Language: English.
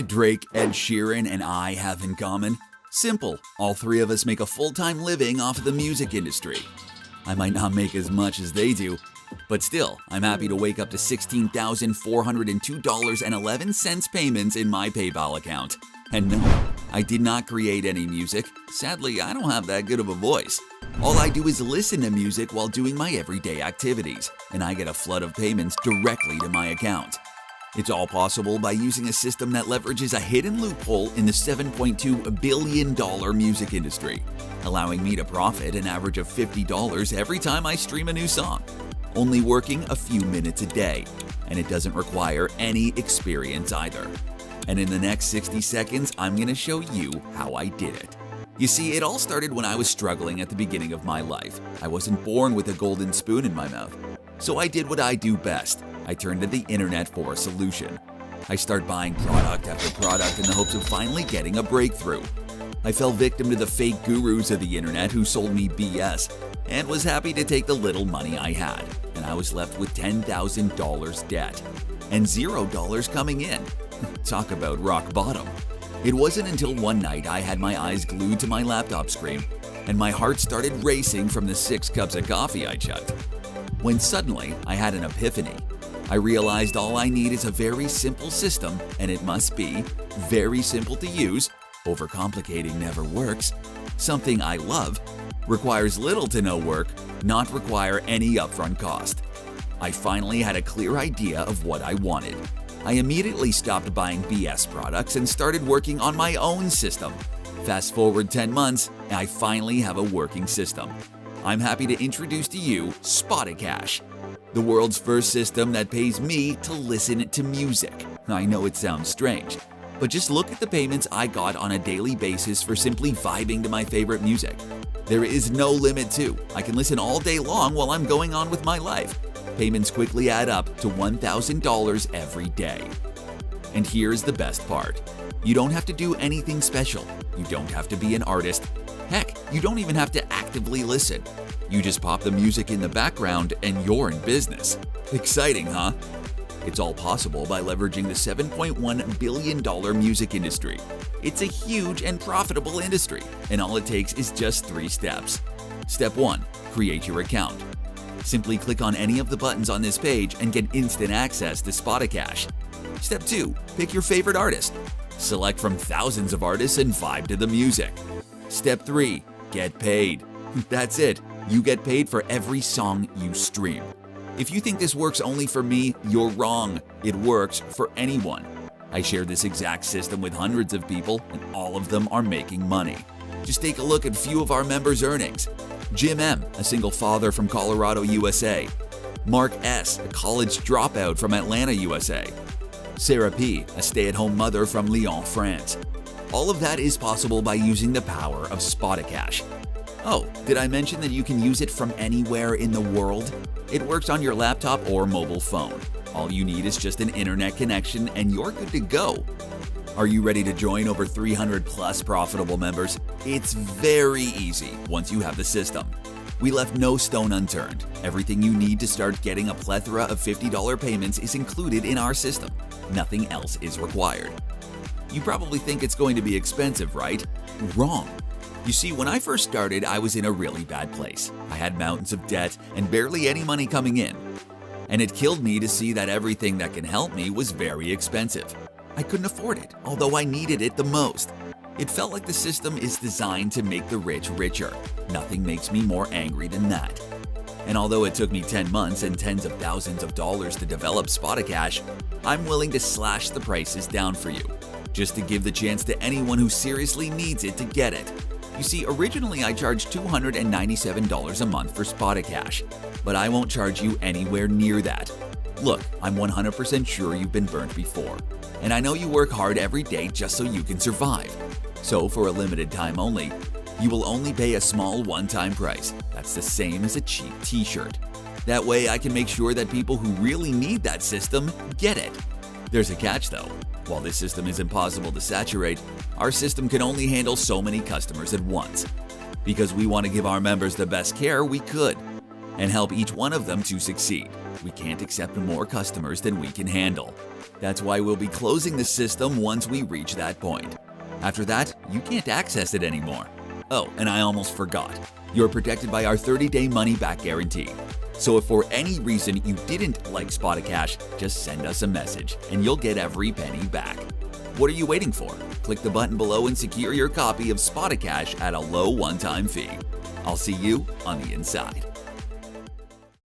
did Drake, Ed Sheeran, and I have in common? Simple. All three of us make a full-time living off of the music industry. I might not make as much as they do, but still, I'm happy to wake up to $16,402.11 payments in my PayPal account. And no, I did not create any music. Sadly, I don't have that good of a voice. All I do is listen to music while doing my everyday activities, and I get a flood of payments directly to my account. It's all possible by using a system that leverages a hidden loophole in the $7.2 billion music industry, allowing me to profit an average of $50 every time I stream a new song, only working a few minutes a day, and it doesn't require any experience either. And in the next 60 seconds, I'm going to show you how I did it. You see, it all started when I was struggling at the beginning of my life. I wasn't born with a golden spoon in my mouth. So I did what I do best. I turned to the internet for a solution. I started buying product after product in the hopes of finally getting a breakthrough. I fell victim to the fake gurus of the internet who sold me BS and was happy to take the little money I had. And I was left with $10,000 debt and $0 coming in. Talk about rock bottom. It wasn't until one night I had my eyes glued to my laptop screen and my heart started racing from the 6 cups of coffee I chugged, when suddenly I had an epiphany. I realized all I need is a very simple system, and it must be very simple to use, overcomplicating never works, something I love, requires little to no work, not require any upfront cost. I finally had a clear idea of what I wanted. I immediately stopped buying BS products and started working on my own system. Fast forward 10 months, and I finally have a working system. I'm happy to introduce to you SpotCash, the world's first system that pays me to listen to music. I know it sounds strange, but just look at the payments I got on a daily basis for simply vibing to my favorite music. There is no limit too. I can listen all day long while I'm going on with my life. Payments quickly add up to $1,000 every day. And here's the best part. You don't have to do anything special. You don't have to be an artist. Heck, you don't even have to actively listen. You just pop the music in the background and you're in business. Exciting, huh? It's all possible by leveraging the $7.1 billion music industry. It's a huge and profitable industry, and all it takes is just 3 steps. Step 1. Create your account. Simply click on any of the buttons on this page and get instant access to SpotCash. Step 2. Pick your favorite artist. Select from thousands of artists and vibe to the music. Step 3. Get paid. That's it. You get paid for every song you stream. If you think this works only for me, you're wrong. It works for anyone. I share this exact system with hundreds of people, and all of them are making money. Just take a look at a few of our members' earnings. Jim M., a single father from Colorado, USA. Mark S., a college dropout from Atlanta, USA. Sarah P., a stay-at-home mother from Lyon, France. All of that is possible by using the power of SpotCash. Oh, did I mention that you can use it from anywhere in the world? It works on your laptop or mobile phone. All you need is just an internet connection and you're good to go. Are you ready to join over 300 plus profitable members? It's very easy once you have the system. We left no stone unturned. Everything you need to start getting a plethora of $50 payments is included in our system. Nothing else is required. You probably think it's going to be expensive, right? Wrong. You see, when I first started, I was in a really bad place. I had mountains of debt and barely any money coming in. And it killed me to see that everything that can help me was very expensive. I couldn't afford it, although I needed it the most. It felt like the system is designed to make the rich richer. Nothing makes me more angry than that. And although it took me 10 months and tens of thousands of dollars to develop SpotCash, I'm willing to slash the prices down for you, just to give the chance to anyone who seriously needs it to get it. You see, originally I charged $297 a month for SpotCash, but I won't charge you anywhere near that. Look, I'm 100% sure you've been burnt before, and I know you work hard every day just so you can survive. So for a limited time only, you will only pay a small one-time price. That's the same as a cheap t-shirt. That way I can make sure that people who really need that system get it. There's a catch though. While this system is impossible to saturate, our system can only handle so many customers at once. Because we want to give our members the best care we could and help each one of them to succeed. we can't accept more customers than we can handle. That's why we'll be closing the system once we reach that point. After that, you can't access it anymore. Oh, and I almost forgot. You're protected by our 30-day money-back guarantee. So if for any reason you didn't like SpotCash, just send us a message and you'll get every penny back. What are you waiting for? Click the button below and secure your copy of SpotCash at a low one-time fee. I'll see you on the inside.